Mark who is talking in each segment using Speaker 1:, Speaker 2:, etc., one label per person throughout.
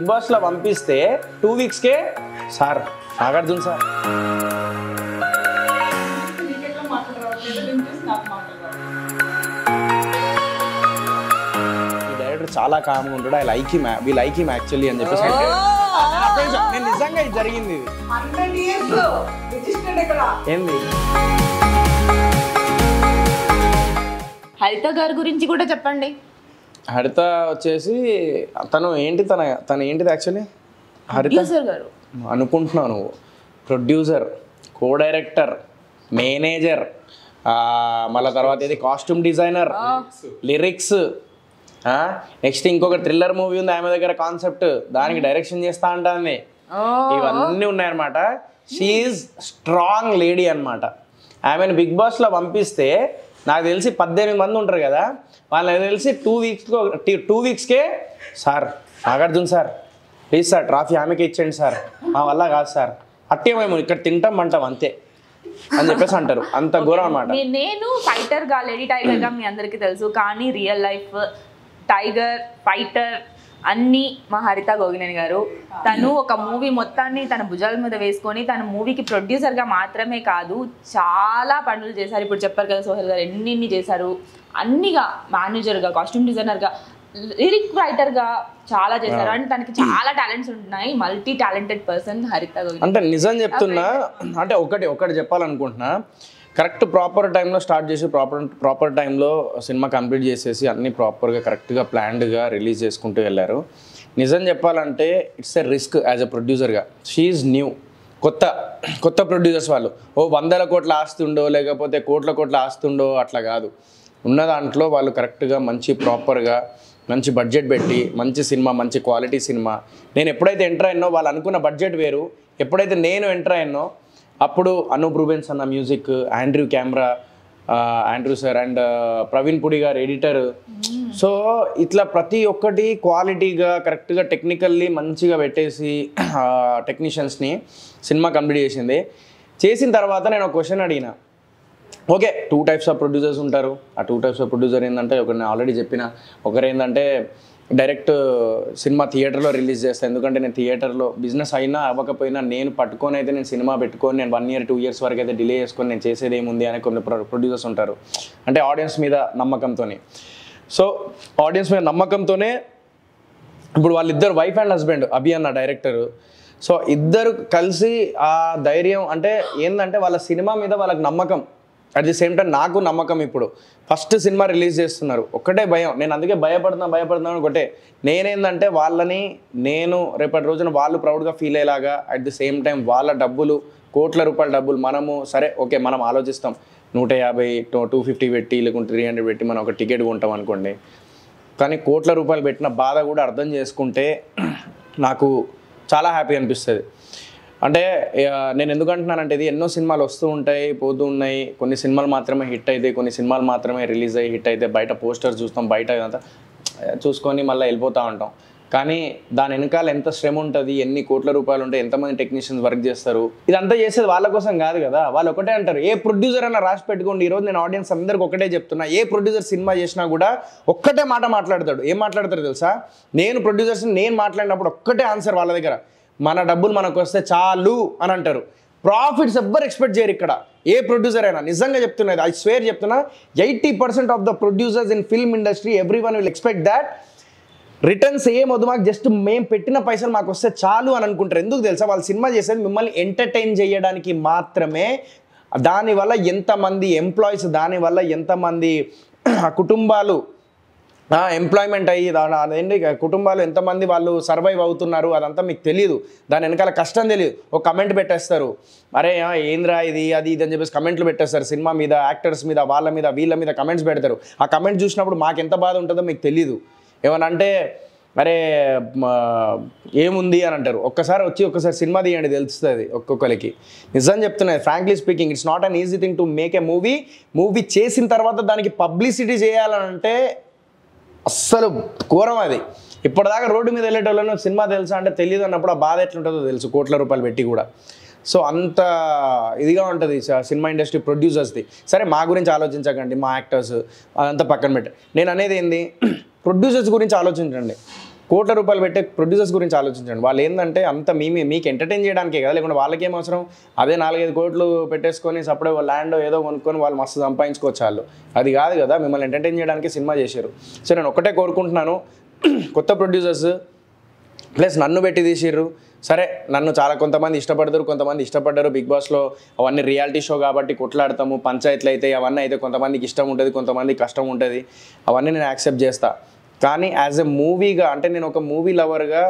Speaker 1: Big బాస్లో పంపిస్తే 2 వీక్స్కే సార్ నాగార్జున సార్ ఈ డైరెక్టర్ చాలా కామ్గా ఉంటాడు. వి లైక్ హిమ్ యాక్చువల్లీ అని చెప్పేసి నేను నిజంగా ఇది జరిగింది. ఏంది
Speaker 2: హరిత గారి గురించి కూడా చెప్పండి.
Speaker 1: హరిత వచ్చేసి తను ఏంటిది యాక్చువల్లీ హరిత
Speaker 2: గారు
Speaker 1: అనుకుంటున్నావు నువ్వు. ప్రొడ్యూసర్, కో డైరెక్టర్, మేనేజర్, మళ్ళీ తర్వాత ఇది కాస్ట్యూమ్ డిజైనర్, లిరిక్స్, నెక్స్ట్ ఇంకొక థ్రిల్లర్ మూవీ ఉంది ఆమె దగ్గర కాన్సెప్ట్, దానికి డైరెక్షన్ చేస్తా అంటాన్ని. ఇవన్నీ ఉన్నాయన్నమాట. షీఈ్ స్ట్రాంగ్ లేడీ అనమాట. ఆమెను బిగ్ బాస్లో పంపిస్తే నాకు తెలిసి 18 మంది ఉంటారు కదా, వాళ్ళకి తెలిసి 2 వీక్స్కే sir Nagarjuna sir please sir trophy ఆమెకి ఇచ్చేయండి సార్, మా వల్ల కాదు సార్, అట్టే మేము ఇక్కడ తింటాం అంటాం అంతే అని చెప్పేసి అంటారు. అంత ఘోరం అనమాట.
Speaker 2: నేను ఫైటర్ గా లేడీ టైగర్ గా మీ అందరికీ తెలుసు, కానీ రియల్ లైఫ్ టైగర్ ఫైటర్ అన్నీ మా హరిత గోగినేని గారు. తను ఒక మూవీ మొత్తాన్ని తన భుజాల మీద వేసుకొని తన మూవీకి ప్రొడ్యూసర్గా మాత్రమే కాదు చాలా పనులు చేశారు. ఇప్పుడు చెప్పారు కదా సోహెల్ గారు ఎన్ని చేశారు, అన్నిగా మేనేజర్గా, కాస్ట్యూమ్ డిజైనర్గా, లిరిక్ రైటర్గా చాలా చేశారు. అండ్ తనకి చాలా టాలెంట్స్ ఉన్నాయి. మల్టీ టాలెంటెడ్ పర్సన్ హరిత గోగినేని.
Speaker 1: అంటే నిజం చెప్తున్నా, అంటే ఒకటి చెప్పాలనుకుంటున్నా, కరెక్ట్ ప్రాపర్ టైంలో స్టార్ట్ చేసి ప్రాపర్ టైంలో సినిమా కంప్లీట్ చేసేసి అన్నీ ప్రాపర్గా కరెక్ట్గా ప్లాన్డ్గా రిలీజ్ చేసుకుంటూ వెళ్ళారు. నిజం చెప్పాలంటే it's a risk as a ప్రొడ్యూసర్గా. షీఈ్ న్యూ, కొత్త ప్రొడ్యూసర్స్ వాళ్ళు 100 కోట్ల ఆస్తి ఉండో లేకపోతే కోట్ల ఆస్తి ఉండో అట్లా కాదు. ఉన్న దాంట్లో వాళ్ళు కరెక్ట్గా మంచి ప్రాపర్గా మంచి బడ్జెట్ పెట్టి మంచి సినిమా, మంచి క్వాలిటీ సినిమా. నేను ఎప్పుడైతే ఎంటర్ అయినో వాళ్ళు అనుకున్న బడ్జెట్ వేరు, ఎప్పుడైతే నేను ఎంటర్ అయినో అప్పుడు అనూప్ రూబెన్స్ అన్న music, Andrew sir and Praveen Pudi గారు ఎడిటర్. సో ఇట్లా ప్రతి ఒక్కటి క్వాలిటీగా కరెక్ట్గా టెక్నికల్లీ మంచిగా పెట్టేసి టెక్నీషియన్స్ని సినిమా కంప్లీట్ చేసింది. చేసిన తర్వాత నేను ఒక క్వశ్చన్ అడిగిన, ఓకే 2 టైప్స్ ఆఫ్ ప్రొడ్యూసర్స్ ఉంటారు. ఆ 2 టైప్స్ ఆఫ్ ప్రొడ్యూసర్ ఏంటంటే ఒకరిని ఆల్రెడీ చెప్పిన, ఒకరు ఏంటంటే డైరెక్ట్ సినిమా థియేటర్లో రిలీజ్ చేస్తాను. ఎందుకంటే నేను థియేటర్లో బిజినెస్ అయినా అవ్వకపోయినా నేను పట్టుకొని అయితే నేను సినిమా పెట్టుకొని నేను 1 year 2 years వరకు అయితే డిలే చేసుకొని నేను చేసేది ఏముంది అని కొన్ని ప్రొడ్యూసర్స్ ఉంటారు. అంటే ఆడియన్స్ మీద నమ్మకంతో. సో ఆడియన్స్ మీద నమ్మకంతోనే ఇప్పుడు వాళ్ళిద్దరు వైఫ్ అండ్ హస్బెండ్, అభి అన్న డైరెక్టరు. సో ఇద్దరు కలిసి ఆ ధైర్యం అంటే ఏంటంటే వాళ్ళ సినిమా మీద వాళ్ళకి నమ్మకం, అట్ ది సేమ్ టైం నాకు నమ్మకం. ఇప్పుడు ఫస్ట్ సినిమా రిలీజ్ చేస్తున్నారు, ఒక్కటే భయం. నేను అందుకే భయపడుతున్నాను ఒకటే, నేనేందంటే వాళ్ళని నేను రేపటి రోజున వాళ్ళు ప్రౌడ్గా ఫీల్ అయ్యేలాగా, అట్ ది సేమ్ టైం వాళ్ళ డబ్బులు, కోట్ల రూపాయల డబ్బులు మనము సరే ఓకే మనం ఆలోచిస్తాం 150 250 పెట్టి లేకుంటే 300 పెట్టి మనం ఒక టికెట్ కొంటాం అనుకోండి, కానీ కోట్ల రూపాయలు పెట్టిన బాధ కూడా అర్థం చేసుకుంటే నాకు చాలా హ్యాపీ అనిపిస్తుంది. అంటే నేను ఎందుకు అంటున్నానంటే ఇది ఎన్నో సినిమాలు వస్తూ ఉంటాయి పోతూ ఉన్నాయి, కొన్ని సినిమాలు మాత్రమే హిట్ అవుతాయి, కొన్ని సినిమాలు మాత్రమే రిలీజ్ అయ్యి హిట్ అయితే బయట పోస్టర్స్ చూస్తాం, బయట ఇదంతా చూసుకొని మళ్ళీ వెళ్ళిపోతూ ఉంటాం. కానీ దాని వెనకాల ఎంత శ్రమ ఉంటుంది, ఎన్ని కోట్ల రూపాయలు ఉంటాయి, ఎంతమంది టెక్నీషియన్స్ వర్క్ చేస్తారు, ఇదంతా చేసేది వాళ్ళ కోసం కాదు కదా. వాళ్ళు ఒకటే అంటారు, ఏ ప్రొడ్యూసర్ అన్న రాసి పెట్టుకోండి. ఈరోజు నేను ఆడియన్స్ అందరికి ఒకటే చెప్తున్నా, ఏ ప్రొడ్యూసర్ సినిమా చేసినా కూడా ఒక్కటే మాట మాట్లాడతాడు. ఏం మాట్లాడతారు తెలుసా? నేను ప్రొడ్యూసర్స్ నేను మాట్లాడినప్పుడు ఒక్కటే ఆన్సర్ వాళ్ళ దగ్గర, మన డబ్బులు మనకు వస్తే చాలు అని అంటారు. ప్రాఫిట్స్ ఎవ్వరు ఎక్స్పెక్ట్ చేయరు ఇక్కడ, ఏ ప్రొడ్యూసర్ అయినా. నిజంగా చెప్తున్నది, ఐ స్వేర్ చెప్తున్నా, 80% of the producers in film industry every one will expect that returns ఏమొద్దు మాకు, జస్ట్ మేము పెట్టిన పైసలు మాకు వస్తే చాలు అని అనుకుంటారు. ఎందుకు తెలుసా? వాళ్ళు సినిమా చేసేది మిమ్మల్ని ఎంటర్టైన్ చేయడానికి మాత్రమే. దానివల్ల ఎంతమంది ఎంప్లాయీస్, దానివల్ల ఎంతమంది కుటుంబాలు ఎంప్లాయ్మెంట్ అయ్యి అదేంటి కుటుంబాలు ఎంతమంది వాళ్ళు సర్వైవ్ అవుతున్నారు అదంతా మీకు తెలియదు. దాని వెనకాల కష్టం తెలియదు. ఒక కమెంట్ పెట్టేస్తారు, అరే ఏంద్రా ఇది అది ఇది అని చెప్పేసి కమెంట్లు పెట్టేస్తారు. సినిమా మీద, యాక్టర్స్ మీద, వాళ్ళ మీద, వీళ్ళ మీద కమెంట్స్ పెడతారు. ఆ కమెంట్ చూసినప్పుడు మాకు ఎంత బాధ ఉంటుందో మీకు తెలియదు. ఏమనంటే అరే ఏముంది అని అంటారు. ఒక్కసారి సినిమా తీయండి తెలుస్తుంది ఒక్కొక్కరికి. నిజం చెప్తున్నాయి, frankly speaking it's not an easy thing to make a movie చేసిన తర్వాత దానికి పబ్లిసిటీ చేయాలంటే అస్సలు ఘోరం అది. ఇప్పటిదాకా రోడ్డు మీద వెళ్ళేటోళ్ళను సినిమా తెలుసా అంటే తెలియదు అన్నప్పుడు ఆ బాధ ఎట్లుంటుందో తెలుసు, కోట్ల రూపాయలు పెట్టి కూడా. సో అంత ఇదిగా ఉంటుంది సినిమా ఇండస్ట్రీ ప్రొడ్యూసర్స్ది. సరే మా గురించి ఆలోచించకండి, మా యాక్టర్స్ అదంతా పక్కన పెట్టి, నేను అనేది ఏంది, ప్రొడ్యూసర్స్ గురించి ఆలోచించండి. కోట్ల రూపాయలు పెట్టే ప్రొడ్యూసర్స్ గురించి ఆలోచించండి. వాళ్ళు ఏంటంటే అంత మీకు ఎంటర్టైన్ చేయడానికే కదా, లేకుంటే వాళ్ళకేం అవసరం? అదే 4-5 కోట్లు పెట్టేసుకొని సపడే ల్యాండ్ ఏదో కొనుక్కొని వాళ్ళు మస్తు సంపాదించుకోవచ్చు వాళ్ళు. అది కాదు కదా, మిమ్మల్ని ఎంటర్టైన్ చేయడానికి సినిమా చేశారు. సో నేను ఒక్కటే కోరుకుంటున్నాను, కొత్త ప్రొడ్యూసర్స్ ప్లస్ నన్ను పెట్టి తీసిర్రు. సరే, నన్ను చాలా కొంతమంది ఇష్టపడతారు, కొంతమంది ఇష్టపడ్డారు. బిగ్ బాస్లో అవన్నీ రియాలిటీ షో కాబట్టి కొట్లాడతాము, పంచాయతీలు అయితే అవన్నీ అయితే కొంతమందికి ఇష్టం ఉంటుంది, కొంతమందికి కష్టం ఉంటుంది. అవన్నీ నేను యాక్సెప్ట్ చేస్తా. కానీ యాజ్ ఎ మూవీగా, అంటే నేను ఒక మూవీ లవర్గా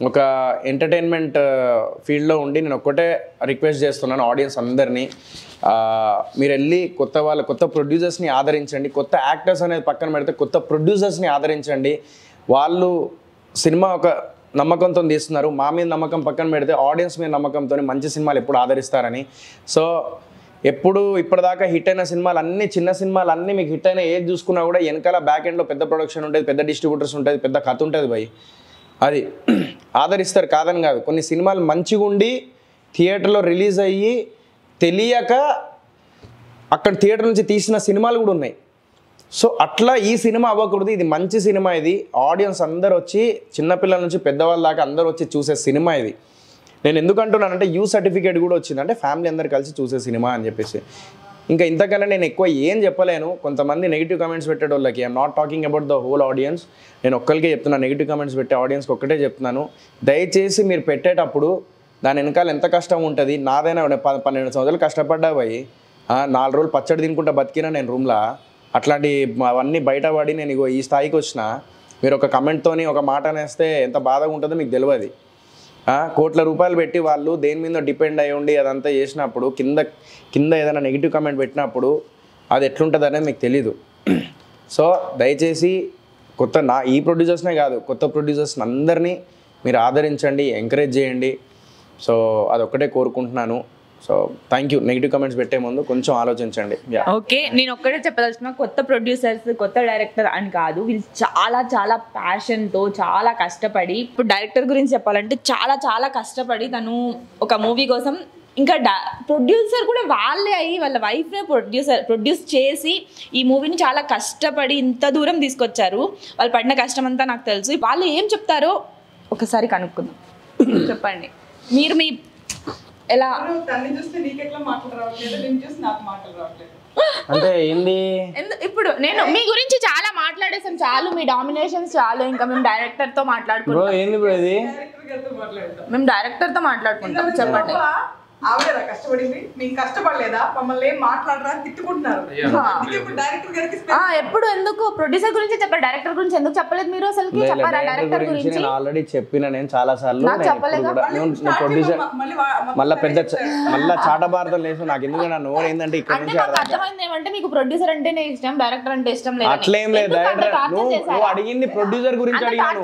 Speaker 1: ఒక ఎంటర్టైన్మెంట్ ఫీల్డ్లో ఉండి నేను ఒక్కటే రిక్వెస్ట్ చేస్తున్నాను ఆడియన్స్ అందరినీ, మీరు వెళ్ళి కొత్త ప్రొడ్యూసర్స్ని ఆదరించండి. కొత్త యాక్టర్స్ అనేది పక్కన పెడితే కొత్త ప్రొడ్యూసర్స్ని ఆదరించండి. వాళ్ళు సినిమా ఒక నమ్మకంతో తీస్తున్నారు. మా మీద నమ్మకం పక్కన పెడితే ఆడియన్స్ మీద నమ్మకంతో మంచి సినిమాలు ఎప్పుడు ఆదరిస్తారని. సో ఎప్పుడు ఇప్పటిదాకా హిట్ అయిన సినిమాలు అన్నీ, చిన్న సినిమాలు అన్నీ మీకు హిట్ అయిన ఏది చూసుకున్నా కూడా వెనకాల బ్యాక్ ఎండ్లో పెద్ద ప్రొడక్షన్ ఉంటుంది, పెద్ద డిస్ట్రిబ్యూటర్స్ ఉంటుంది, పెద్ద కథ ఉంటుంది భయ్. అది ఆదరిస్తారు, కాదని కాదు. కొన్ని సినిమాలు మంచిగా ఉండి థియేటర్లో రిలీజ్ అయ్యి తెలియక అక్కడ థియేటర్ నుంచి తీసిన సినిమాలు కూడా ఉన్నాయి. సో అట్లా ఈ సినిమా అవ్వకూడదు. ఇది మంచి సినిమా. ఇది ఆడియన్స్ అందరు వచ్చి, చిన్నపిల్లల నుంచి పెద్దవాళ్ళ దాకా అందరూ వచ్చి చూసే సినిమా ఇది. నేను ఎందుకు అంటున్నానంటే యూ సర్టిఫికేట్ కూడా వచ్చింది, అంటే ఫ్యామిలీ అందరు కలిసి చూసే సినిమా అని చెప్పేసి. ఇంకా ఇంతకన్నా నేను ఎక్కువ ఏం చెప్పలేను. కొంతమంది నెగిటివ్ కమెంట్స్ పెట్టే వాళ్ళకి, I'm not talking about the whole audience, నేను ఒక్కరికే చెప్తున్నాను. నెగిటివ్ కమెంట్స్ పెట్టే ఆడియన్స్కి ఒక్కటే చెప్తున్నాను, దయచేసి మీరు పెట్టేటప్పుడు దాని వెనకాల ఎంత కష్టం ఉంటుంది. నాదైనా 12 సంవత్సరాలు కష్టపడ్డా పోయి 4 రోజులు పచ్చడి తినుకుంటా బతికినా నేను రూమ్లో. అట్లాంటి అవన్నీ బయటపడి నేను ఇగో ఈ స్థాయికి వచ్చిన. మీరు ఒక కమెంట్తోని ఒక మాట అనేస్తే ఎంత బాధగా ఉంటుందో మీకు తెలియదు. కోట్ల రూపాయలు పెట్టి వాళ్ళు దేని మీద డిపెండ్ అయ్యి ఉండి అదంతా చేసినప్పుడు కింద ఏదైనా నెగిటివ్ కమెంట్ పెట్టినప్పుడు అది ఎట్లుంటుంది అనేది మీకు తెలీదు. సో దయచేసి ఈ ప్రొడ్యూసర్స్నే కాదు, కొత్త ప్రొడ్యూసర్స్ అందరినీ మీరు ఆదరించండి, ఎంకరేజ్ చేయండి. సో అదొక్కటే కోరుకుంటున్నాను. So thank you. Negative comments పెట్టే ముందు కొంచెం ఆలోచించండి.
Speaker 2: ఓకే, నేను ఒక్కటే చెప్పదలుచుకున్నా, కొత్త ప్రొడ్యూసర్స్, కొత్త డైరెక్టర్ అని కాదు, వీళ్ళు చాలా చాలా ప్యాషన్తో చాలా కష్టపడి, ఇప్పుడు డైరెక్టర్ గురించి చెప్పాలంటే చాలా చాలా కష్టపడి తను ఒక మూవీ కోసం, ఇంకా ప్రొడ్యూసర్ కూడా వాళ్ళే అయ్యి వాళ్ళ వైఫ్నే ప్రొడ్యూస్ చేసి ఈ మూవీని చాలా కష్టపడి ఇంత దూరం తీసుకొచ్చారు. వాళ్ళు పడిన కష్టం అంతా నాకు తెలుసు. వాళ్ళు ఏం చెప్తారో ఒకసారి కనుక్కుందాం. చెప్పండి, మీరు మీ ఎలా
Speaker 1: అంటే ఏంది
Speaker 2: ఇప్పుడు నేను మీ గురించి చాలా మాట్లాడేసాం, చాలు మీ డామినేషన్స్ చాలు, ఇంకా మేము డైరెక్టర్ తో మాట్లాడుకుంటాం. మేము డైరెక్టర్ తో మాట్లాడుకుంటాం. చెప్పండి.
Speaker 3: ఆవిడేరా కష్టపడింది, మేము కష్టపడలేదా, మమ్మల్ని ఏం మాట్లాడరా అని తిట్టుకుంటున్నారు.
Speaker 2: ఎప్పుడు ఎందుకు ప్రొడ్యూసర్ గురించి చెప్పారు, డైరెక్టర్ గురించి ఎందుకు చెప్పలేదు మీరు? అసలు చెప్పారా డైరెక్టర్ గురించి?
Speaker 1: నేను ఆల్రెడీ చెప్పిన, నేను చాలా సార్లు ప్రొడ్యూసర్ మళ్ళీ చాటబారతం లేదు నాకు. ఎందుకంటే నోరు ఏంటంటే ఇక్కడ నుంచి
Speaker 2: అర్థమైంది ఏమంటే మీకు ప్రొడ్యూసర్ అంటేనే ఇష్టం, డైరెక్టర్ అంటే ఇష్టం లేదు.
Speaker 1: అట్లేం లేదు. డైరెక్టర్ నువ్వు అడిగింది ప్రొడ్యూసర్ గురించి అడిగాను.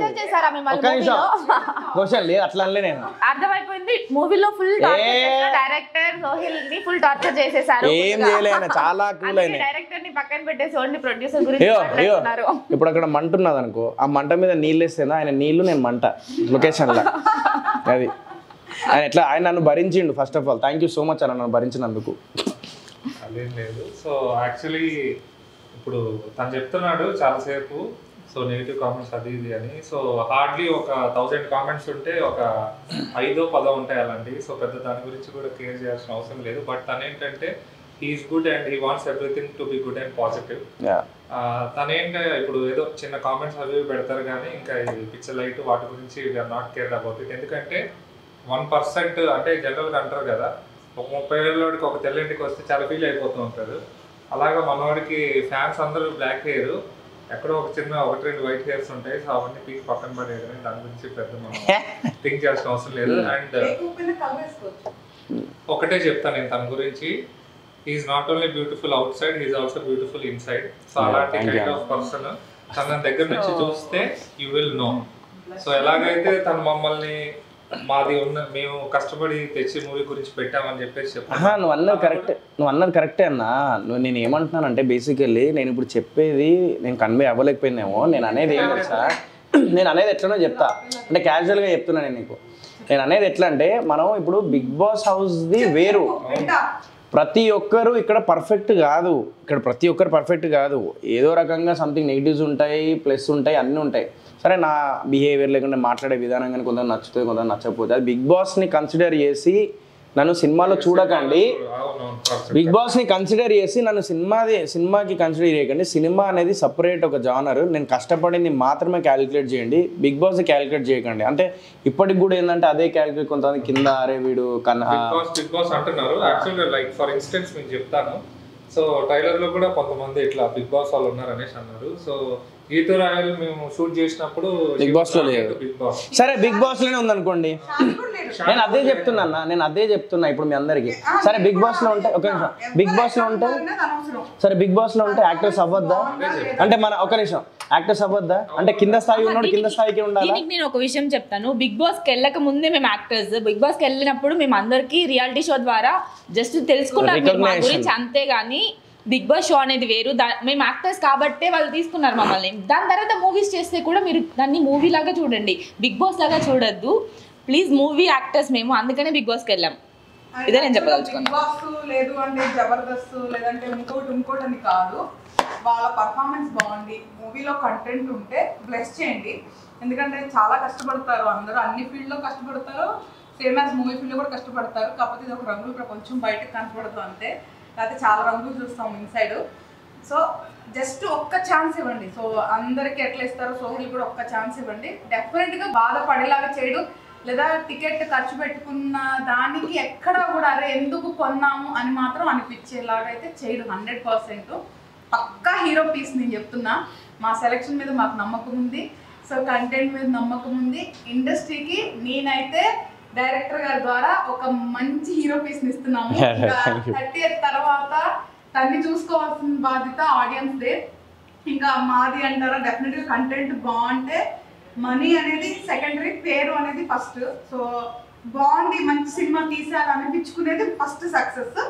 Speaker 1: క్వశ్చన్ లేదు అట్లా అనలే నేను.
Speaker 2: అర్థమైపోయింది. మూవీలో ఫుల్ డైరెక్టర్ సోహిల్ ని ఫుల్ టార్చర్ చేసేసారు.
Speaker 1: ఏం చేయలేను, చాలా కూల్ అయినా.
Speaker 2: డైరెక్టర్ ని పక్కన పెట్టేసి ఓన్లీ ప్రొడ్యూసర్ గురించి మాట్లాడుతున్నారు.
Speaker 1: ఇప్పుడు అక్కడ మంట ఉన్నది అనుకో, ఆ మంట మీద నీళ్ళు వేస్తేనా ఆయన నీళ్లు, నేను మంట లొకేషన్ లో. అది ఆయన నన్ను భరించిండు. First of all thank you so much అన్న నన్ను భరించినందుకు.
Speaker 4: అదేం లేదు. సో యాక్చువల్లీ ఇప్పుడు తను చెప్తున్నాడు చాలాసేపు, సో నెగిటివ్ కామెంట్స్ అది ఇది అని. సో హార్డ్లీ ఒక 1000 కామెంట్స్ ఉంటే ఒక 5-10 ఉంటాయి అలాంటివి. సో పెద్ద దాని గురించి కూడా కేర్ చేయాల్సిన అవసరం లేదు. బట్ తనేంటంటే he's good and he wants everything to be good and positive. తనేంటే ఇప్పుడు ఏదో చిన్న కామెంట్స్ అవి పెడతారు కానీ ఇంకా ఈ పిక్చర్ లైట్ వాటి గురించి we are not care about it. ఎందుకంటే 1% అంటే జనరల్గా అంటారు కదా, ఒక 30 ఏళ్ళకి ఒక తెల్లింటికి వస్తే చాలా ఫీల్ అయిపోతూ ఉంటారు. అలాగా మనవాడికి ఫ్యాన్స్ అందరూ బ్లాక్ హెయిర్, ఎక్కడో ఒక చిన్న 1-2 వైట్ హెయిర్స్ ఉంటాయి. సో అవన్నీ పీక్ పక్కన పడేది, దాని గురించి పెద్ద మనం థింక్ చేయాల్సిన అవసరం లేదు. అండ్ ఒకటే చెప్తాను నేను తన గురించి, he is not only beautiful outside, he is also beautiful inside. So అలాంటి కైండ్ ఆఫ్ పర్సన్. తన దగ్గర నుంచి చూస్తే యూ విల్ నో. సో ఎలాగైతే తను మమ్మల్ని మేము కష్టపడి తెచ్చి మూవీ గురించి పెట్టామని చెప్పేసి చెప్పాను.
Speaker 1: నువ్వు అన్నది కరెక్టే అన్న. నేను ఏమంటున్నానంటే బేసికల్లీ నేను ఇప్పుడు చెప్పేది నేను కన్వే అవ్వలేకపోయిందేమో. నేను అనేది ఏం తెలుసా, నేను అనేది ఎట్లనో చెప్తా, అంటే క్యాజువల్గా చెప్తున్నా నేను నీకు. నేను అనేది ఎట్లా అంటే, మనం ఇప్పుడు బిగ్ బాస్ హౌస్ది వేరు. ప్రతి ఒక్కరు ఇక్కడ పర్ఫెక్ట్ కాదు, ఏదో రకంగా సంథింగ్ నెగిటివ్స్ ఉంటాయి, ప్లస్ ఉంటాయి, అన్నీ ఉంటాయి. సరే నా బిహేవియర్ లేకుండా మాట్లాడే విధానం కానీ కొందరు నచ్చుతుంది, కొందరు నచ్చకపోతే అది బిగ్ బాస్ని కన్సిడర్ చేసి నన్ను సినిమాలో చూడకండి. బిగ్ బాస్ని కన్సిడర్ చేసి నన్ను సినిమాకి కన్సిడర్ చేయకండి. సినిమా అనేది సపరేట్ ఒక జానర్. నేను కష్టపడింది మాత్రమే క్యాలిక్యులేట్ చేయండి, బిగ్ బాస్ క్యాలిక్యులేట్ చేయకండి. అంటే ఇప్పటికి కూడా ఏంటంటే అదే క్యాలిక్యులేట్ కొంతమంది కింద అరే వీడు
Speaker 4: బిగ్ బాస్ అంటున్నారు. యాక్చువల్గా లైక్ ఫర్ ఇన్స్టెన్స్ మీకు చెప్తాను. సో ట్రైలర్లో కూడా కొంతమంది ఇట్లా బిగ్ బాస్ వాళ్ళు ఉన్నారు అనేసి అన్నారు. సో గీతూ రాయల్ మేము షూట్ చేసినప్పుడు
Speaker 1: బిగ్ బాస్ లో లేదు. సరే బిగ్ బాస్ లోనే ఉందనుకోండి, నేను అదే చెప్తున్నా ఇప్పుడు మీ అందరికి. సరే బిగ్ బాస్ లో ఉంటే ఒక నిమిషం, బిగ్ బాస్ లో ఉంటే సరే బిగ్ బాస్ లో ఉంటే యాక్టర్స్ అవ్వద్దా అంటే మన ఒక నిమిషం యాక్టర్స్ అవ్వద్దా అంటే కింద స్థాయి ఉన్నాడు కింద స్థాయికి ఉండాలి.
Speaker 2: నేను ఒక విషయం చెప్తాను, బిగ్ బాస్ కి వెళ్ళక ముందే మేము యాక్టర్స్, బిగ్ బాస్ కి వెళ్ళినప్పుడు మేము అందరికి రియాలిటీ షో ద్వారా జస్ట్ తెలుసుకున్నాం మా గురించి, అంతేగాని బిగ్ బాస్ షో అనేది వేరు. మేము యాక్టర్స్ కాబట్టే వాళ్ళు తీసుకున్నారు మమ్మల్ని. దాని తర్వాత మూవీస్ చేస్తే కూడా మీరు దాన్ని మూవీ లాగా చూడండి, బిగ్ బాస్ లాగా చూడొద్దు ప్లీజ్. మూవీ యాక్టర్స్ మేము, అందుకనే బిగ్ బాస్కి వెళ్ళాం. ఇదే నేను చెప్పదలుచుకున్నాను.
Speaker 3: బిగ్ బాస్ లేదు అంటే జబర్దస్త్ లేదంటే ఇంకోటి అని కాదు, వాళ్ళ పర్ఫార్మెన్స్ బాగుంది, మూవీలో కంటెంట్ ఉంటే బ్లెస్ చేయండి. ఎందుకంటే చాలా కష్టపడతారు అందరూ, అన్ని ఫీల్డ్లో కష్టపడతారు, సేమ్ యాజ్ మూవీ ఫీల్డ్లో కూడా కష్టపడతారు. కాకపోతే ఇది ఒక రంగుల ప్రపంచం, బయటకు కనపడదు అంతే. లేకపోతే చాలా రంగులు చూస్తాం ఇన్సైడ్. సో జస్ట్ ఒక్క ఛాన్స్ ఇవ్వండి. సో అందరికి ఎట్లా ఇస్తారో సోహెల్ కూడా ఒక్క ఛాన్స్ ఇవ్వండి. డెఫినెట్గా బాధపడేలాగా చేయడు, లేదా టికెట్ ఖర్చు పెట్టుకున్న దానికి ఎక్కడ కూడా అరే ఎందుకు కొన్నాము అని మాత్రం అనిపించేలాగా అయితే చేయడు. 100% పక్కా హీరో పీస్ నేను చెప్తున్నా. మా సెలెక్షన్ మీద మాకు నమ్మకం ఉంది, సో కంటెంట్ మీద నమ్మకం ఉంది. ఇండస్ట్రీకి నేనైతే డైరెక్టర్ గారి ద్వారా ఒక మంచి హీరో పీస్ ఇస్తున్నాము. 30th తర్వాత తన్ని చూసుకోవాల్సిన బాధ్యత ఆడియన్స్ దే. ఇంకా మాది అంటారా, డెఫినెట్గా కంటెంట్ బాగుంటే మనీ అనేది సెకండరీ, పేరు అనేది ఫస్ట్. సో బాగుంది మంచి సినిమా తీసారు అనిపించుకునేది ఫస్ట్ సక్సెస్,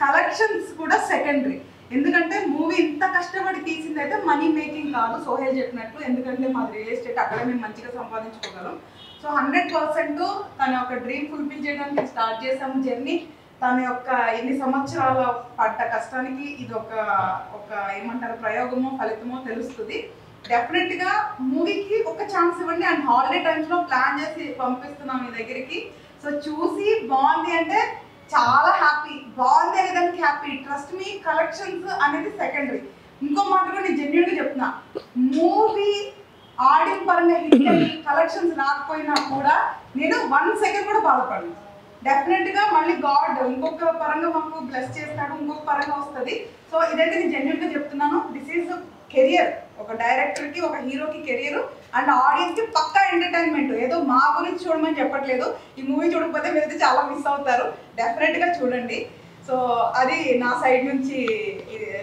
Speaker 3: కలెక్షన్స్ కూడా సెకండరీ. ఎందుకంటే మూవీ ఇంత కష్టపడి తీసింది అయితే మనీ మేకింగ్ కాదు, సోహెల్ చెప్పినట్టు. ఎందుకంటే మాది రియల్ ఎస్టేట్, అక్కడే మేము మంచిగా సంపాదించుకోగలం. సో 100% తన యొక్క డ్రీమ్ ఫుల్ఫిల్ చేయడానికి స్టార్ట్ చేసాము జర్నీ. తన యొక్క ఎన్ని సంవత్సరాల పడ్డ కష్టానికి ఇది ఒక ఏమంటారు ప్రయోగమో ఫలితమో తెలుస్తుంది. డెఫినెట్గా మూవీకి ఒక ఛాన్స్ ఇవ్వండి. అండ్ హాలిడే టైమ్స్లో ప్లాన్ చేసి పంపిస్తున్నాం మీ దగ్గరికి. సో చూసి బాగుంది అంటే చాలా హ్యాపీ, బాగుంది అనే దానికి హ్యాపీ. ట్రస్ట్ మీ, కలెక్షన్స్ అనేది సెకండరీ. ఇంకో మాట కూడా నేను జెన్యూన్గా చెప్తున్నా, మూవీ ఆడియో పరంగా హిట్ అయ్యి కలెక్షన్స్ రాకపోయినా కూడా నేను 1 సెకండ్ కూడా బాధపడను. డెఫినెట్గా మళ్ళీ గాడ్ ఇంకొక పరంగా మాకు బ్లెస్ చేస్తాడు, ఇంకొక పరంగా వస్తుంది. సో ఇదైతే నేను జెన్యూన్గా చెప్తున్నాను. దిస్ ఈజ్ కెరియర్, ఒక డైరెక్టర్కి ఒక హీరోకి కెరియర్ అండ్ ఆడియన్స్కి పక్కా ఎంటర్టైన్మెంట్. ఏదో మా గురించి చూడమని చెప్పట్లేదు, ఈ మూవీ చూడకపోతే మీరైతే చాలా మిస్ అవుతారు. డెఫినెట్గా చూడండి. సో అది నా సైడ్ నుంచి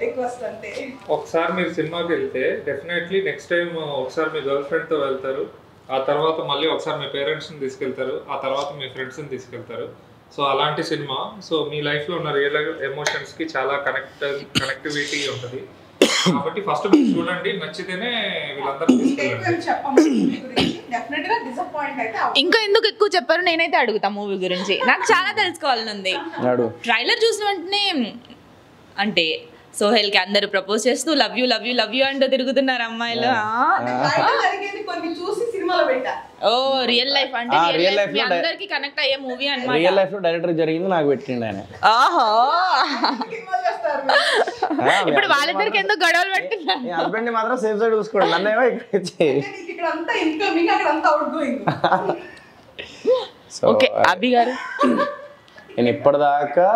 Speaker 3: రిక్వెస్ట్ అంతే.
Speaker 4: ఒకసారి మీరు సినిమాకి వెళ్తే డెఫినెట్లీ నెక్స్ట్ టైం ఒకసారి మీ గర్ల్ ఫ్రెండ్తో వెళ్తారు, ఆ తర్వాత మళ్ళీ ఒకసారి మీ పేరెంట్స్ని తీసుకెళ్తారు, ఆ తర్వాత మీ ఫ్రెండ్స్ని తీసుకెళ్తారు. సో అలాంటి సినిమా. సో మీ లైఫ్లో ఉన్న రియల్ ఎమోషన్స్కి చాలా కనెక్టివిటీ ఉంటుంది. కాబట్టి ఫస్ట్ మీరు చూడండి, నచ్చితేనే వీళ్ళందరూ
Speaker 2: ఇంకా ఎందుకు ఎక్కువ చెప్పారు నేనైతే అడుగుతా మూవీ గురించి, నాకు చాలా తెలుసుకోవాలని ఉంది. ట్రైలర్ చూసిన వెంటనే అంటే సోహెల్ కి అందరూ ప్రపోజ్ చేస్తూ love you love you love you అంటూ తిరుగుతున్నారు అమ్మాయిలు. ఓ రియల్ లైఫ్ అంటే అందరికి కనెక్ట్ అయ్యే మూవీ అన్నమాట.
Speaker 1: రియల్ లైఫ్ లో డైరెక్టర్ జరిగింది నాకు పెట్టిండు ఆయన.
Speaker 2: ఓహో ఇప్పుడు వాళ్ళిద్దరికి ఎందుకు గొడవలు పెట్టినా?
Speaker 1: హస్బెండ్ ని మాత్రం సేఫ్ సైడ్ చూసుకోండి, నన్నేమో
Speaker 2: ఓకే. అభి గారు,
Speaker 1: నేను ఇప్పటిదాకా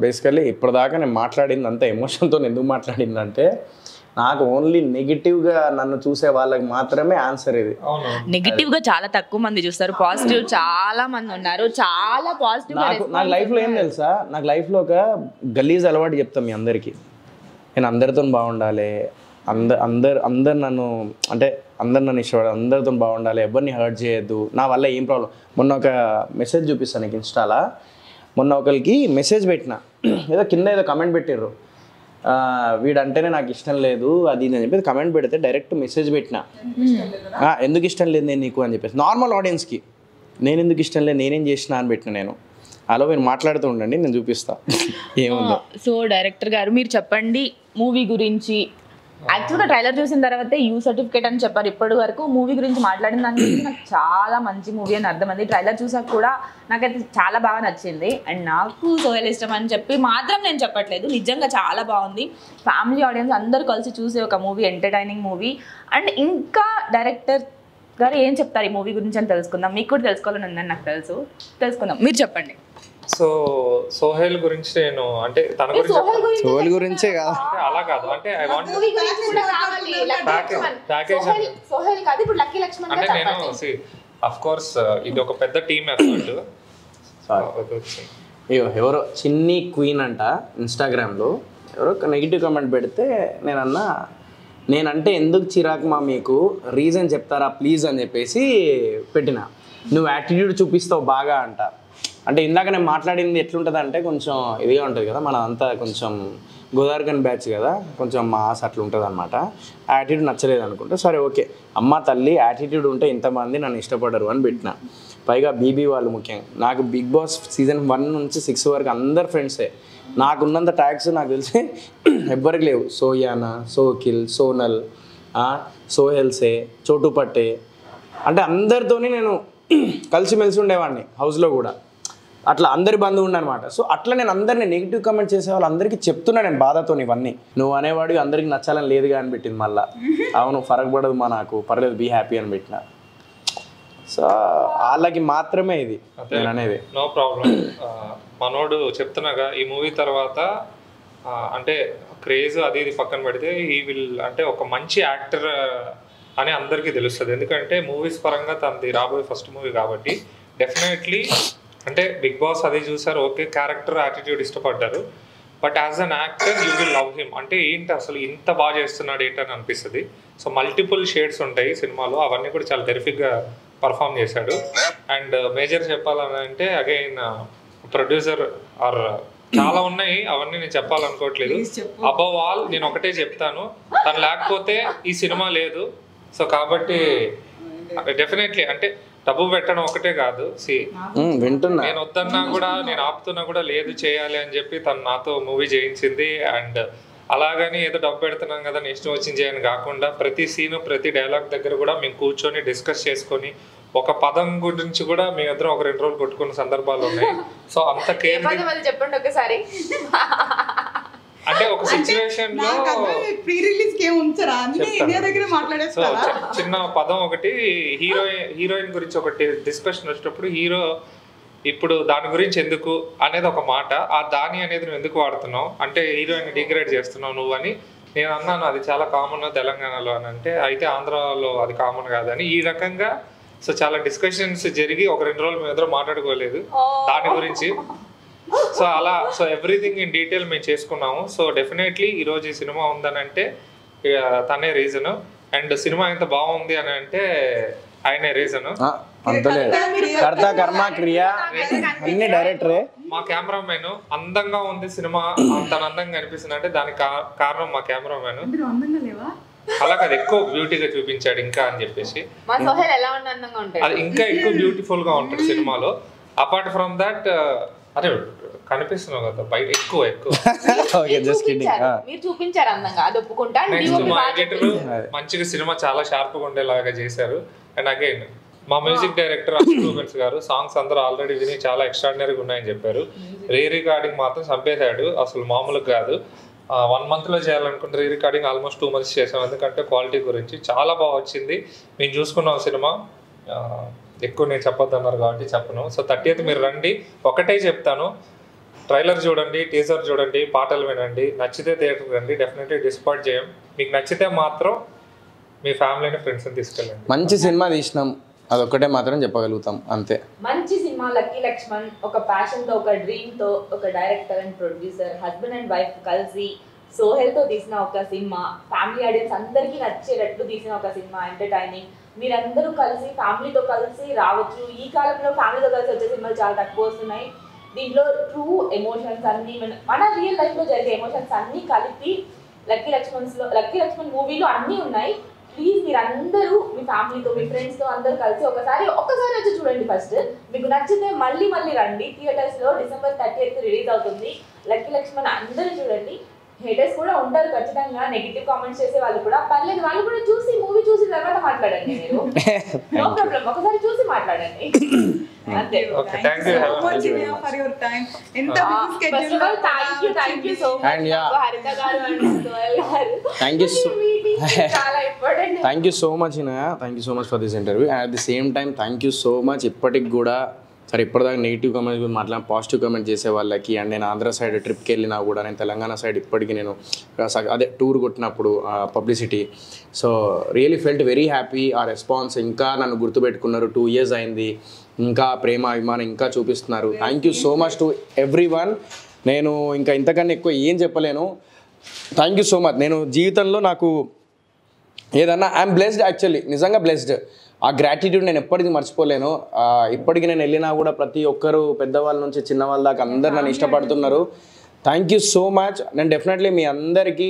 Speaker 1: బేసికల్లీ ఇప్పటిదాకా నేను మాట్లాడింది అంత ఎమోషన్తో ఎందుకు మాట్లాడిందంటే నాకు ఓన్లీ నెగిటివ్గా నన్ను చూసే వాళ్ళకి మాత్రమే ఆన్సర్ ఇది.
Speaker 2: నెగిటివ్గా చాలా తక్కువ మంది చూస్తారు, పాజిటివ్ చాలా మంది ఉన్నారు. చాలా పాజిటివ్.
Speaker 1: నాకు లైఫ్లో ఏం తెలుసా, నాకు లైఫ్లో ఒక గలీజ్ అలవాటు చెప్తాను మీ అందరికీ. నేను అందరితో బాగుండాలి, అందరు నన్ను అంటే అందరు నన్ను ఇష్టపడాలి, అందరితో బాగుండాలి, ఎవరిని హర్ట్ చేయొద్దు, నా వల్ల ఏం ప్రాబ్లం. మొన్న ఒక మెసేజ్ చూపిస్తాను నీకు ఇన్స్టాలా. మొన్న ఒకరికి మెసేజ్ పెట్టిన, ఏదో కింద ఏదో కమెంట్ పెట్టారు, వీడంటేనే నాకు ఇష్టం లేదు అది అని చెప్పేసి కమెంట్ పెడితే డైరెక్ట్ మెసేజ్ పెట్టిన, ఎందుకు ఇష్టం లేదు నేను నీకు అని చెప్పేసి. నార్మల్ ఆడియన్స్కి నేను ఎందుకు ఇష్టం లేదు నేనేం చేసినా అని పెట్టిన. నేను అలా మీరు మాట్లాడుతూ ఉండండి, నేను చూపిస్తా ఏముందో.
Speaker 2: సో డైరెక్టర్ గారు మీరు చెప్పండి మూవీ గురించి, యాక్చువల్గా ట్రైలర్ చూసిన తర్వాత యూ సర్టిఫికేట్ అని చెప్పారు. ఇప్పటి వరకు మూవీ గురించి మాట్లాడిన దాని గురించి నాకు చాలా మంచి మూవీ అని అర్థమైంది. ట్రైలర్ చూసాక కూడా నాకైతే చాలా బాగా నచ్చింది. అండ్ నాకు సోహెల్ ఇష్టం అని చెప్పి మాత్రం నేను చెప్పట్లేదు, నిజంగా చాలా బాగుంది. ఫ్యామిలీ ఆడియన్స్ అందరూ కలిసి చూసే ఒక మూవీ, ఎంటర్టైనింగ్ మూవీ. అండ్ ఇంకా డైరెక్టర్ గారు ఏం చెప్తారు ఈ మూవీ గురించి అని తెలుసుకుందాం. మీకు కూడా తెలుసుకోవాలని ఉందని నాకు తెలుసుకుందాం. మీరు చెప్పండి.
Speaker 4: సో సోహెల్ గురించి నేను అంటే తన గురించి
Speaker 1: సోహెల్ గురించే కాదు,
Speaker 4: అంటే అలా కాదు, అంటే ఐ వాంట్ అంటే నేను అఫ్ కోర్స్ ఇది ఒక పెద్ద టీమ్ ఎఫర్ట్.
Speaker 1: ఎవరో చిన్ని క్వీన్ అంట ఇన్స్టాగ్రామ్లో ఎవరో నెగిటివ్ కామెంట్ పెడితే నేనంటే ఎందుకు చిరాకు మా మీకు రీజన్ చెప్తారా ప్లీజ్ అని చెప్పేసి పెట్టిన. నువ్వు యాటిట్యూడ్ చూపిస్తావు బాగా అంట. అంటే ఇందాక నేను మాట్లాడింది ఎట్లుంటుంది అంటే కొంచెం ఇదిగా ఉంటుంది కదా, మన అంతా కొంచెం గోదావరికన్ బ్యాచ్ కదా, కొంచెం మాస్ అట్లా ఉంటుంది అనమాట. ఆ యాటిట్యూడ్ నచ్చలేదు అనుకుంటే సరే ఓకే అమ్మ తల్లి యాటిట్యూడ్ ఉంటే ఇంతమంది నన్ను ఇష్టపడరు అని పెట్టిన. పైగా బీబీ వాళ్ళు ముఖ్యంగా నాకు బిగ్ బాస్ సీజన్ 1 నుంచి 6 వరకు అందరు ఫ్రెండ్సే. నాకున్నంత ట్యాగ్స్ నాకు తెలిసి ఎవ్వరికి లేవు. సోయానా, సోకిల్, సోనల్, సోహెల్సే, చోటు పట్టే, అంటే అందరితోని నేను కలిసిమెలిసి ఉండేవాడిని హౌస్లో కూడా. అట్లా అందరి బంధువు ఉండనమాట. సో అట్లా నేను అందరినీ నెగిటివ్ కామెంట్ చేసే వాళ్ళందరికీ చెప్తున్నా నేను బాధతో, ఇవన్నీ నువ్వు అనేవాడు అందరికి నచ్చాలని లేదుగా అని పెట్టింది. మళ్ళీ అవును ఫరక్ పడదు మా నాకు పర్లేదు బీ హ్యాపీ అని పెట్టిన. సో వాళ్ళకి మాత్రమే ఇది నేను అనేది.
Speaker 4: No problem. మనోడు చెప్తున్నాగా ఈ మూవీ తర్వాత అంటే క్రేజ్ అది ఇది పక్కన పెడితే ఈ విల్ అంటే ఒక మంచి యాక్టర్ అని అందరికీ తెలుస్తుంది. ఎందుకంటే మూవీస్ పరంగా తనది రాబోయే ఫస్ట్ మూవీ కాబట్టి డెఫినెట్లీ అంటే బిగ్ బాస్ అది చూసారు ఓకే, క్యారెక్టర్ యాటిట్యూడ్ ఇష్టపడ్డారు, but as an actor you will love him. అంటే ఏంటి అసలు ఇంత బాగా చేస్తున్నాడు ఏంటని అనిపిస్తుంది. సో మల్టిపుల్ షేడ్స్ ఉంటాయి సినిమాలో, అవన్నీ కూడా చాలా టెరిఫిక్గా పర్ఫామ్ చేశాడు. అండ్ మేజర్ చెప్పాలని అంటే అగైన్ ప్రొడ్యూసర్ ఆర్ చాలా ఉన్నాయి, అవన్నీ నేను చెప్పాలనుకోవట్లేదు. అబవ్ ఆల్ నేను ఒకటే చెప్తాను, తను లేకపోతే ఈ సినిమా లేదు. సో కాబట్టి డెఫినెట్లీ అంటే డబ్బు పెట్టడం ఒకటే కాదు,
Speaker 1: వింటున్నా
Speaker 4: నేను వద్దన్నా కూడా నేను ఆపుతున్నా కూడా లేదు చేయాలి అని చెప్పి తను నాతో మూవీ చేయించింది. అండ్ అలాగని ఏదో డబ్బు పెడుతున్నాం కదా నెక్స్ట్ వచ్చింది చేయని కాకుండా ప్రతి సీను ప్రతి డైలాగ్ దగ్గర కూడా మేము కూర్చొని డిస్కస్ చేసుకొని ఒక పదం గురించి కూడా మేము ఇద్దరం ఒక 2 రోజులు కొట్టుకున్న సందర్భాలు ఉన్నాయి. సో అంత కేర్
Speaker 2: చెప్పండి ఒకసారి.
Speaker 4: అంటే ఒక సిచ్యువేషన్ లో
Speaker 3: ప్రీ రిలీజ్ కి ఉంచరా అన్ని ఇండియా దగ్గర మాట్లాడేస్తారా.
Speaker 4: చిన్న పదం ఒకటి హీరోయిన్ గురించి ఒకటి డిస్కషన్ వచ్చేటప్పుడు హీరో ఇప్పుడు దాని గురించి ఎందుకు అనేది ఒక మాట, ఆ దాని అనేది నువ్వు ఎందుకు వాడుతున్నావు అంటే హీరోయిన్ డిగ్రేడ్ చేస్తున్నావు నువ్వు అని నేను అన్నాను. అది చాలా కామన్ తెలంగాణలో అని అంటే అయితే ఆంధ్రాలో అది కామన్ కాదని ఈ రకంగా. సో చాలా డిస్కషన్స్ జరిగి ఒక 2 రోజులు మేము ఎదురు మాట్లాడుకోలేదు దాని గురించి. సో అలా సో ఎవ్రీథింగ్ ఇన్ డీటెయిల్ మేము చేసుకున్నాము. సో డెఫినెట్లీ ఈరోజు ఈ సినిమా ఉందని అంటే తనే రీజన్, అండ్ సినిమా ఎంత బాగుంది అని అంటే ఆయనే రీజన్.
Speaker 1: కర్త కర్మ క్రియ అన్ని డైరెక్టరే.
Speaker 4: మా కెమెరామెన్ అందంగా ఉంది సినిమా తన అందంగా అనిపిస్తుంది అంటే దానికి కారణం మా కెమెరామెన్. అలా కాదు ఎక్కువ బ్యూటీగా చూపించాడు ఇంకా అని చెప్పేసి అది ఇంకా ఎక్కువ బ్యూటిఫుల్ గా ఉంటుంది సినిమాలో. అపార్ట్ ఫ్రమ్ దట్ అరే కనిపిస్తున్నావు కదా బయట ఎక్కువ నెక్స్ట్ మా ఎడిటర్ మంచిగా సినిమా చాలా షార్ప్ గా ఉండేలాగా చేశారు. అండ్ అగైన్ మా మ్యూజిక్ డైరెక్టర్ అక్షుబెన్స్ గారు సాంగ్స్ అందరూ ఆల్రెడీ విని చాలా ఎక్స్ట్రాడినరీగా ఉన్నాయని చెప్పారు. రీ రికార్డింగ్ మాత్రం చంపేశాడు, అసలు మామూలుగా కాదు. 1 month లో చేయాలనుకుంటే రీ రికార్డింగ్ ఆల్మోస్ట్ 2 months చేసాం, ఎందుకంటే క్వాలిటీ గురించి చాలా బాగా వచ్చింది. మేము చూసుకున్నాం సినిమా, ఎక్కువ నేను చెప్పొద్దు అన్నారు కాబట్టి చెప్పను. సో 30th మీరు రండి. ఒకటే చెప్తాను, ట్రైలర్ చూడండి, టీజర్ చూడండి, పాటలు వినండి, నచ్చితే థియేటర్ రండి. డెఫినెట్లీ డిస్పాయింట్ చేయం. మీకు నచ్చితే మాత్రం మీ ఫ్యామిలీని ఫ్రెండ్స్ని తీసుకెళ్ళండి.
Speaker 1: మంచి సినిమా తీసినాం అదొక్కటే మాత్రం చెప్పగలుగుతాం అంతే.
Speaker 2: మంచి సినిమా లక్కీ లక్ష్మణ్ ఒక ప్యాషన్ తో ఒక డ్రీమ్ తో ఒక director and producer husband and wife కలిసి సోహెల్ తో తీసిన ఒక సినిమా, ఫ్యామిలీ ఆడియన్స్ అందరికీ నచ్చేటట్టు తీసిన ఒక సినిమా, ఎంటర్టైనింగ్. మీరందరూ కలిసి ఫ్యామిలీతో కలిసి రావచ్చు. ఈ కాలంలో ఫ్యామిలీతో కలిసి వచ్చే సినిమాలు చాలా తక్కువ వస్తున్నాయి. దీంట్లో ట్రూ ఎమోషన్స్ అన్ని మన రియల్ లైఫ్ లో జరిగే ఎమోషన్స్ అన్ని కలిపి లక్కీ లక్ష్మణ్ మూవీలో అన్ని ఉన్నాయి. ప్లీజ్ మీరందరూ మీ ఫ్యామిలీతో మీ ఫ్రెండ్స్తో అందరూ కలిసి ఒక్కసారి వచ్చి చూడండి. ఫస్ట్ మీకు నచ్చితే మళ్ళీ రండి. థియేటర్స్లో December 30th రిలీజ్ అవుతుంది లక్కీ లక్ష్మణ్, అందరూ చూడండి. హేటర్స్ కూడా ఉంటారు ఖచ్చితంగా, నెగిటివ్ కామెంట్స్ చేసే వాళ్ళు కూడా. పర్లేదు, వాళ్ళు కూడా చూసి మూవీ చూసి తర్వాత మాట్లాడండి మీరు. నో ప్రాబ్లం, ఒకసారి చూసి మాట్లాడండి అంతే.
Speaker 4: Okay, thank you
Speaker 3: for your time. ఎంత busy
Speaker 2: first of
Speaker 3: schedule.
Speaker 2: All thank you so much
Speaker 1: And yeah.
Speaker 2: హరిత గారు అండ్ సోహెల్ గారు.
Speaker 1: Thank you so-
Speaker 2: చాలా important.
Speaker 1: Thank you so much Inaya, thank you so much for this interview. And at the same time thank you so much ఇప్పటికి కూడా సరే ఇప్పటిదాకా negative comments మాట్లాడి positive comment చేసే వాళ్ళకి. అండ్ నేను ఆంధ్ర సైడ్ ట్రిప్కి వెళ్ళినా కూడా, నేను తెలంగాణ సైడ్ ఇప్పటికీ నేను అదే టూర్ కొట్టినప్పుడు publicity, so really felt very happy. ఆ రెస్పాన్స్ ఇంకా నన్ను గుర్తుపెట్టుకున్నారు. 2 years అయింది, ఇంకా ప్రేమ అభిమానం ఇంకా చూపిస్తున్నారు. Thank you so much to every one. నేను ఇంకా ఇంతకన్నా ఎక్కువ ఏం చెప్పలేను. Thank you so much. నేను జీవితంలో నాకు ఏదన్నా ఐఎమ్ బ్లెస్డ్, యాక్చువల్లీ నిజంగా బ్లెస్డ్. ఆ గ్రాటిట్యూడ్ నేను ఎప్పటికీ మర్చిపోలేను. ఇప్పటికీ నేను వెళ్ళినా కూడా ప్రతి ఒక్కరు పెద్దవాళ్ళ నుంచి చిన్నవాళ్ళ దాకా అందరు నన్ను ఇష్టపడుతున్నారు. Thank you so much. నేను డెఫినెట్లీ మీ అందరికీ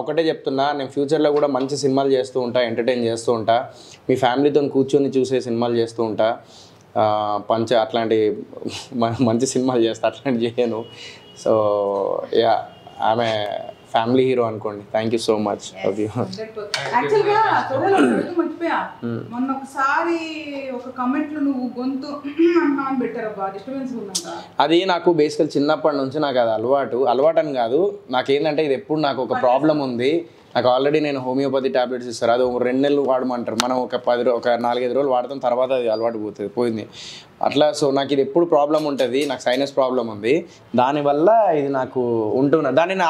Speaker 1: ఒకటే చెప్తున్నా, నేను ఫ్యూచర్లో కూడా మంచి సినిమాలు చేస్తూ ఉంటా, ఎంటర్టైన్ చేస్తూ ఉంటా, మీ ఫ్యామిలీతో కూర్చొని చూసే సినిమాలు చేస్తూ ఉంటా. అట్లాంటి మంచి సినిమాలు చేస్తా, అట్లాంటి చేయను. సో యా, ఆమె ఫ్యామిలీ హీరో అనుకోండి. Thank you so much.
Speaker 3: Actual గా సోహెల్ ఒకటి మర్చిపోయా, మొన్న ఒకసారి ఒక కమెంట్ లో నువ్వు గొంతు అన్నా అని పెట్టారబ్బా, డిస్టర్బెన్స్ ఉందంట.
Speaker 1: అది నాకు బేసికల్ చిన్నప్పటి నుంచి నాకు అది అలవాటు అని కాదు. నాకేంటంటే ఇది ఎప్పుడు నాకు ఒక ప్రాబ్లం ఉంది. నాకు ఆల్రెడీ నేను హోమియోపతి టాబ్లెట్స్ ఇస్తారు, అది 2 నెలలు వాడమంటారు. మనం ఒక 4-5 రోజులు వాడతాం, తర్వాత అది అలవాటు పోయింది అట్లా. సో నాకు ఇది ఎప్పుడు ప్రాబ్లం ఉంటుంది, నాకు సైనస్ ప్రాబ్లం ఉంది. దానివల్ల ఇది నాకు ఉంటున్నా, దాన్ని నేను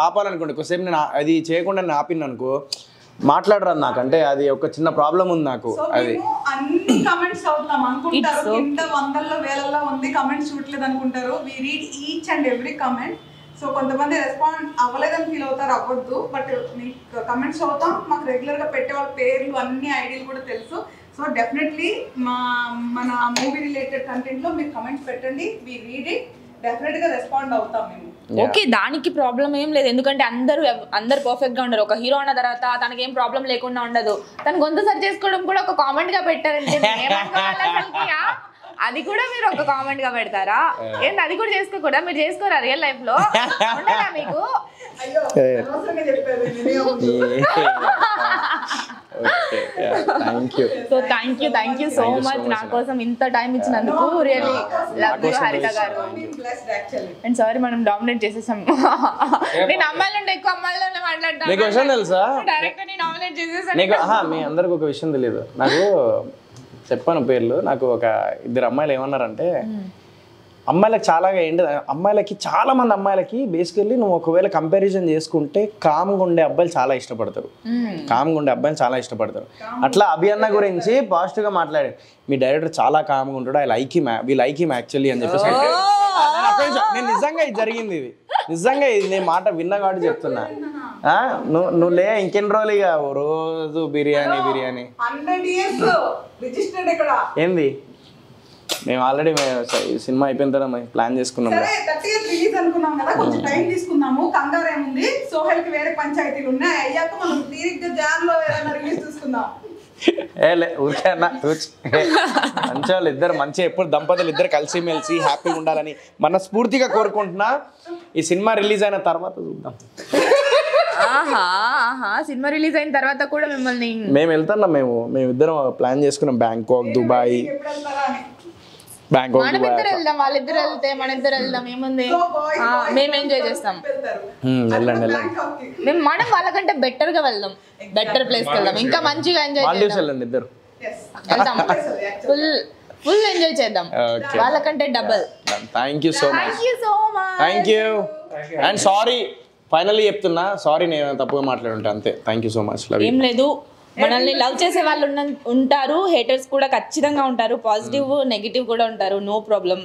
Speaker 1: ఆపాలనుకోండి కొద్దిసేపు. నేను అది చేయకుండా నేను ఆపిన మాట్లాడరాదు నాకు, అంటే అది ఒక చిన్న ప్రాబ్లం ఉంది నాకు. అది
Speaker 3: అన్ని కమెంట్స్ అవుతాం అనుకుంటారు, కింద వందల్లో వేలల్లో ఉంది, కమెంట్స్ చూడలేదు అనుకుంటారు. We read each and every comment. So కొంతమంది రెస్పాండ్ అవ్వలేదని ఫీల్ అవుతారు, అవ్వద్దు. బట్ మీకు కమెంట్స్ అవుతాం, మాకు రెగ్యులర్గా పెట్టే వాళ్ళ పేర్లు అన్ని ఐడీలు కూడా తెలుసు. సో డెఫినెట్లీ మన మూవీ రిలేటెడ్ కంటెంట్లో మీరు కమెంట్స్ పెట్టండి, వి రీడ్ ఇట్, డెఫినెట్గా రెస్పాండ్ అవుతాం మేము.
Speaker 2: ఓకే, దానికి ప్రాబ్లం ఏం లేదు, ఎందుకంటే అందరు పర్ఫెక్ట్ గా ఉండరు. ఒక హీరో అన్న తర్వాత తనకి ఏం ప్రాబ్లం లేకుండా ఉండదు. తన గొంతు సరి చేసుకోవడం కూడా ఒక కామెంట్ గా పెట్టారంటే అది కూడా మీరు ఒక కామెంట్ గా పెడతారా? ఏంటి అది కూడా చేసుకోకూడదా? మీరు చేసుకోరా రియల్ లైఫ్ లో? ఉండదా మీకు? So thank you so much నా కోసం ఇంత టైం ఇచ్చినందుకు. రియల్లీ లవ్ యూ హరిత గారు. అండ్ సారీ మనం డామినేట్ చేసేసాం. నేను అమ్మాయిలంటే ఎక్కువ అమ్మాయిలనే మాట్లాడతాను.
Speaker 1: నీకు విషయం తెలుసా?
Speaker 2: డైరెక్ట్ ని డామినేట్ చేసేసాను.
Speaker 1: మీ అందరికి ఒక విషయం తెలియదు, నాకు చెప్పాను పేర్లు. నాకు ఒక 2 అమ్మాయిలు ఏమన్నారంటే, అమ్మాయిలకు చాలా మంది అమ్మాయిలకి బేసికల్లీ నువ్వు ఒకవేళ కంపారిజన్ చేసుకుంటే కామ్గా ఉండే అబ్బాయిలు చాలా ఇష్టపడతారు, అట్లా అభియన్న గురించి పాజిటివ్గా మాట్లాడారు. మీ డైరెక్టర్ చాలా కామ్గా ఉంటాడు, వి లైక్ హిమ్ యాక్చువల్లీ అని చెప్పేసి. నేను నిజంగా ఇది జరిగింది, ఇది నిజంగా ఇది నేను మాట విన్నా కాబట్టి చెప్తున్నా. నువ్వు లే ఇంకెన్ని రోజులు ఇక రోజు బిర్యానీ
Speaker 3: 100 years రిజిస్టర్డ్ ఇక్కడ.
Speaker 1: ఏంది మేము ఆల్రెడీ సినిమా అయిపోయిన తర్వాత ప్లాన్ చేసుకున్నాం.
Speaker 3: సరే 30th రిలీజ్ అనుకున్నాం కదా, కొంచెం టైం తీసుకుందాము, కంగారు ఏముంది. సోహెల్ కి వేరే పంచాయతీలు ఉన్నాయి, అయ్యాక మనం తీరిగ్గా జాన్లో ఏదైనా రిలీజ్ చూసుకుందాం.
Speaker 1: ఊరికే అన్న మంచి వాళ్ళు ఇద్దరు మంచిగా ఎప్పుడు దంపతులు ఇద్దరు కలిసిమెలిసి హ్యాపీగా ఉండాలని మనస్ఫూర్తిగా కోరుకుంటున్నా. ఈ సినిమా రిలీజ్ అయిన తర్వాత చూద్దాం.
Speaker 2: సినిమా రిలీజ్ అయిన తర్వాత కూడా మిమ్మల్ని
Speaker 1: మేము వెళ్తున్నాం, మేము ఇద్దరం ప్లాన్ చేసుకున్నాం. బ్యాంకాక్, దుబాయ్,
Speaker 2: మనమిద్దరు వెళ్దాం, వాళ్ళిద్దరు వెళ్తే మన ఇద్దరు వెళ్దాం, ఏముంది. మేము ఎంజాయ్ చేస్తాం.
Speaker 1: వెళ్ళండి
Speaker 2: మనం వాళ్ళకంటే బెటర్ గా వెళ్దాం, బెటర్ ప్లేస్ కి వెళ్దాం, ఇంకా మంచిగా ఎంజాయ్ చేద్దాం.
Speaker 1: ఇద్దరు
Speaker 2: వెళ్దాం, ఫుల్ ఎంజాయ్ చేద్దాం, వాళ్ళకంటే double.
Speaker 1: Thank you so much. Thank you. And sorry, finally చెప్తున్నా, సారీ నేను తప్పుగా మాట్లాడుంటా అంతే. Thank you so much.
Speaker 2: ఏం లేదు, మనల్ని లవ్ చేసే వాళ్ళు ఉంటారు, హేటర్స్ కూడా ఖచ్చితంగా ఉంటారు, పాజిటివ్ నెగిటివ్ కూడా ఉంటారు, నో ప్రాబ్లం.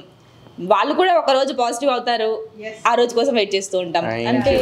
Speaker 2: వాళ్ళు కూడా ఒక రోజు పాజిటివ్ అవుతారు, ఆ రోజు కోసం వెయిట్ చేస్తూ ఉంటాం అంతే.